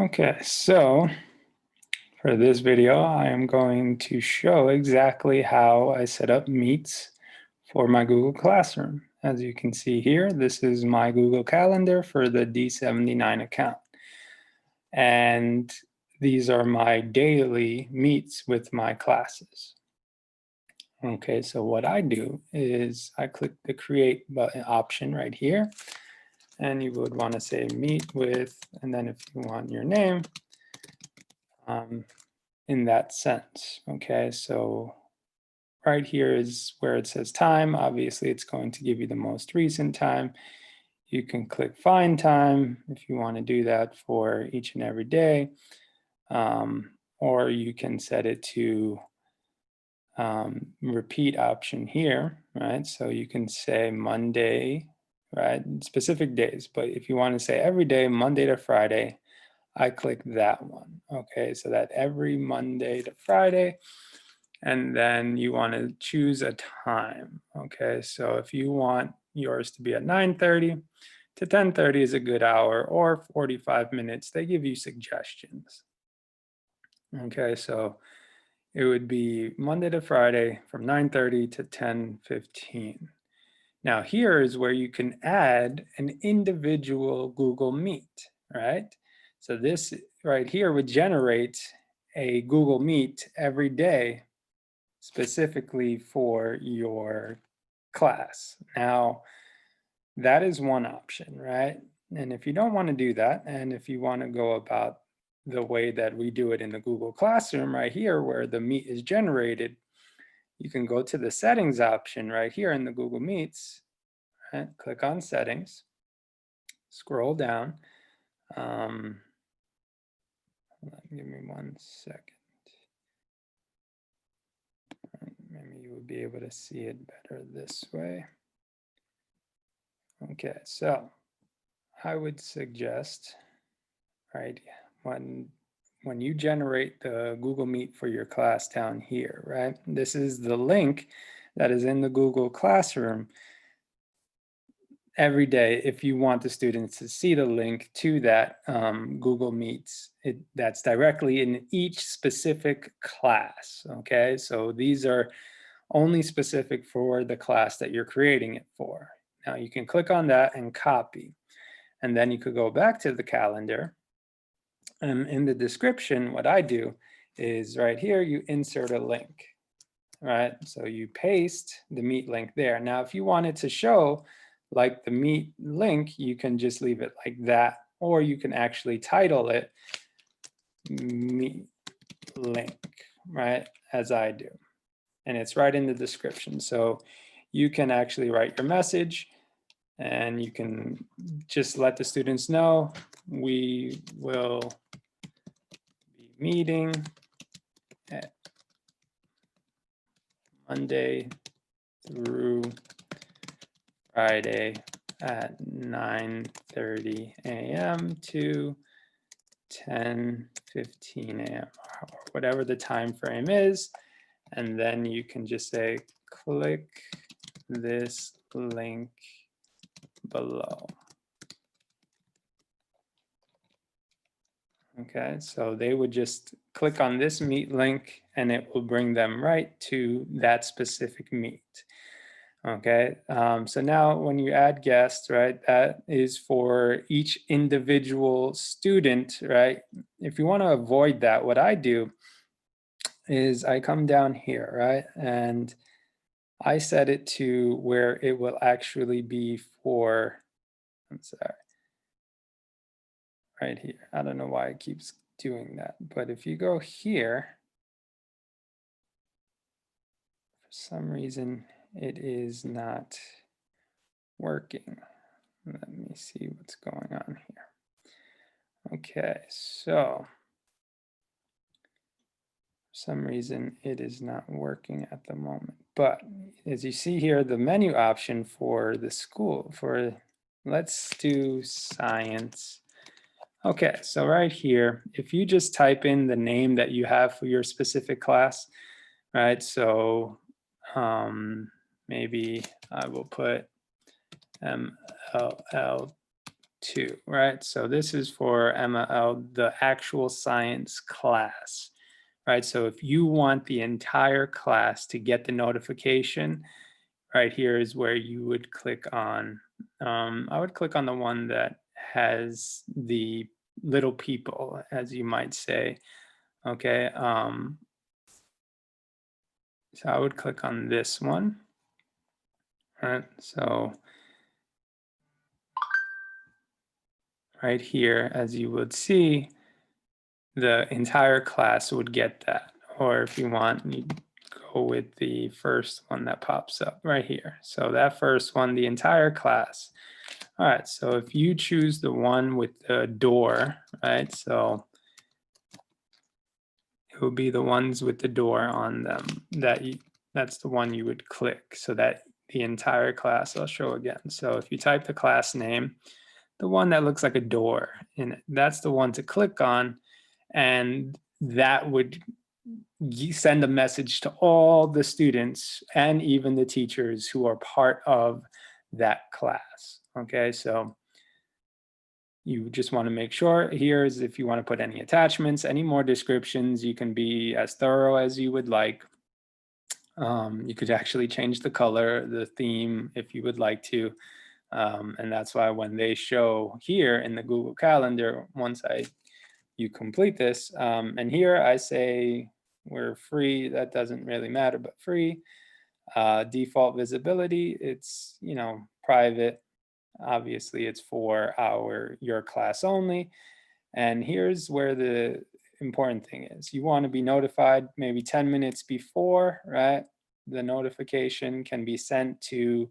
Okay, so for this video, I am going to show exactly how I set up Meets for my Google Classroom. As you can see here, this is my Google Calendar for the D79 account. And these are my daily meets with my classes. Okay, so what I do is I click the create button option right here, and you would want to say meet with, and then if you want your name, in that sense. Okay, so right here is where it says time. Obviously, it's going to give you the most recent time. You can click find time if you want to do that for each and every day, or you can set it to repeat option here, right? So you can say Monday, right? Specific days, but if you want to say every day, Monday to Friday, I click that one. Okay, so that every Monday to Friday, and then you want to choose a time. Okay, so if you want yours to be at 9:30 to 10:30 is a good hour, or 45 minutes. They give you suggestions. Okay, so it would be Monday to Friday from 9:30 to 10:15. Now here is where you can add an individual Google Meet, right? So this right here would generate a Google Meet every day specifically for your class. Now, that is one option, right? And if you don't want to do that, and if you want to go about the way that we do it in the Google Classroom right here, where the Meet is generated, you can go to the settings option right here in the Google Meets, right? Click on settings, scroll down. Give me 1 second. Maybe you would be able to see it better this way. Okay, so I would suggest, right, when you generate the Google Meet for your class down here, right, this is the link that is in the Google Classroom every day. If you want the students to see the link to that Google Meets, that's directly in each specific class, okay? So these are only specific for the class that you're creating it for. Now you can click on that and copy, and then you could go back to the calendar, and in the description, what I do is right here, you insert a link, right? So you paste the Meet link there. Now, if you wanted to show like the Meet link, you can just leave it like that, or you can actually title it Meet link, right? As I do. And it's right in the description. So you can actually write your message, and you can just let the students know we will be meeting at Monday through Friday at 9:30 a.m. to 10:15 a.m. or whatever the time frame is. And then you can just say, click this link below. Okay, so they would just click on this Meet link and it will bring them right to that specific Meet. Okay, so now when you add guests, right, that is for each individual student, right? If you want to avoid that, what I do is I come down here, right, and I set it to where it will actually be for, I'm sorry, right here. I don't know why it keeps doing that, but if you go here, for some reason, it is not working. Let me see what's going on here. Okay, so for some reason it is not working at the moment. But as you see here, the menu option for the school, let's do science. Okay, so right here, if you just type in the name that you have for your specific class, right? So maybe I will put MLL 2, right? So this is for ML, the actual science class, right? So if you want the entire class to get the notification, right here is where you would click on, I would click on the one that has the little people, as you might say, okay? So I would click on this one, right? So right here, as you would see, the entire class would get that. Or if you want, you go with the first one that pops up right here. So that first one, the entire class. All right, so if you choose the one with the door, right? So it would be the ones with the door on them that's the one you would click, so that the entire class, I'll show again. So if you type the class name, the one that looks like a door in it, that's the one to click on, and that would send a message to all the students and even the teachers who are part of that class. Okay, so you just want to make sure here is if you want to put any attachments, any more descriptions, you can be as thorough as you would like. You could actually change the color, the theme, if you would like to. And that's why when they show here in the Google Calendar, once you complete this, and here I say we're free, that doesn't really matter, but free. Default visibility, it's, private. Obviously, it's for your class only. And here's where the important thing is. You want to be notified maybe 10 minutes before, right? The notification can be sent to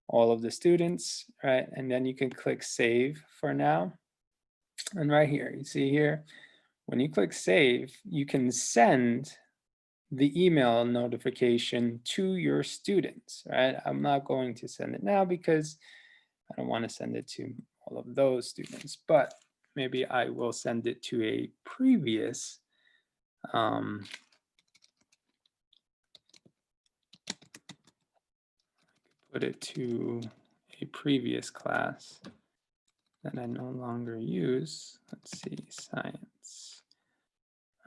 all of the students, right? And then you can click save for now. And right here, you see here, when you click save, you can send the email notification to your students, right? I'm not going to send it now because I don't want to send it to all of those students, but maybe I will send it to a previous put it to a previous class that I no longer use. Let's see, science.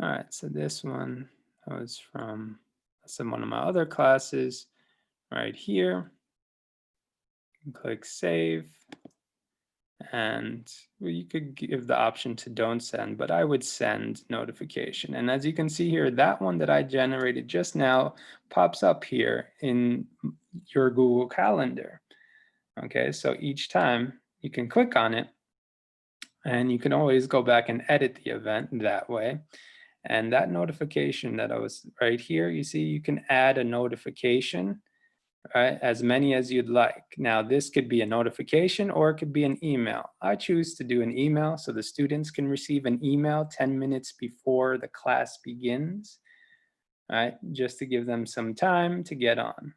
All right, so this one was from one of my other classes right here. Click save. And you could give the option to don't send, but I would send notification. And as you can see here, that one that I generated just now pops up here in your Google Calendar. Okay, so each time you can click on it, and you can always go back and edit the event that way. And that notification that I was right here, you see, you can add a notification, right? As many as you'd like. Now, this could be a notification or it could be an email. I choose to do an email so the students can receive an email 10 minutes before the class begins, right? Just to give them some time to get on.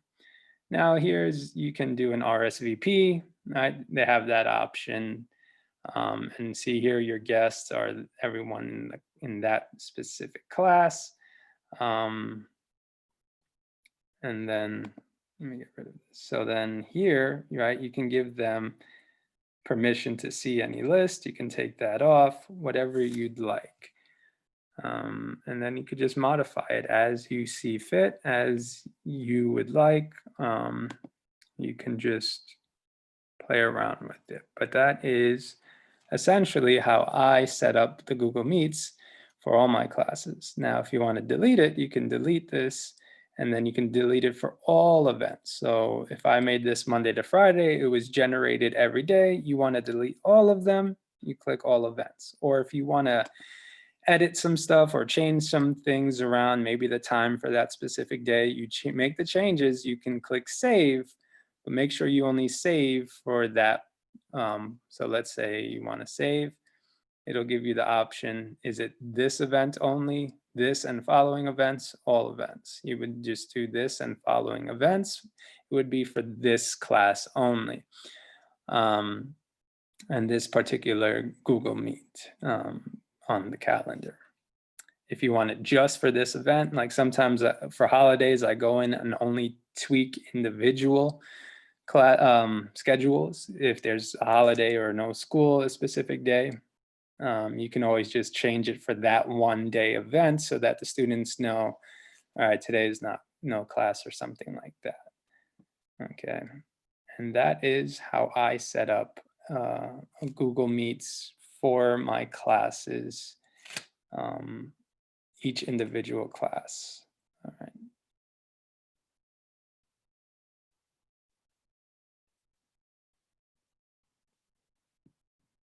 Now, you can do an RSVP, right? They have that option. And see here, your guests are everyone in that specific class. And then let me get rid of this. So then here, right, you can give them permission to see any list. You can take that off, whatever you'd like. And then you could just modify it as you see fit, as you would like. You can just play around with it. But that is essentially how I set up the Google Meets for all my classes. Now, if you want to delete it, you can delete this, and then you can delete it for all events. So if I made this Monday to Friday, it was generated every day. You want to delete all of them, you click all events. Or if you want to edit some stuff or change some things around, maybe the time for that specific day, you make the changes, you can click save, but make sure you only save for that. So let's say you want to save, it'll give you the option, is it this event only, this and following events, all events. You would just do this and following events. It would be for this class only. And this particular Google Meet on the calendar. If you want it just for this event, like sometimes for holidays, I go in and only tweak individual schedules. If there's a holiday or no school a specific day, you can always just change it for that one day event so that the students know, all right, today is not no class or something like that. Okay. And that is how I set up Google Meets for my classes, um, each individual class.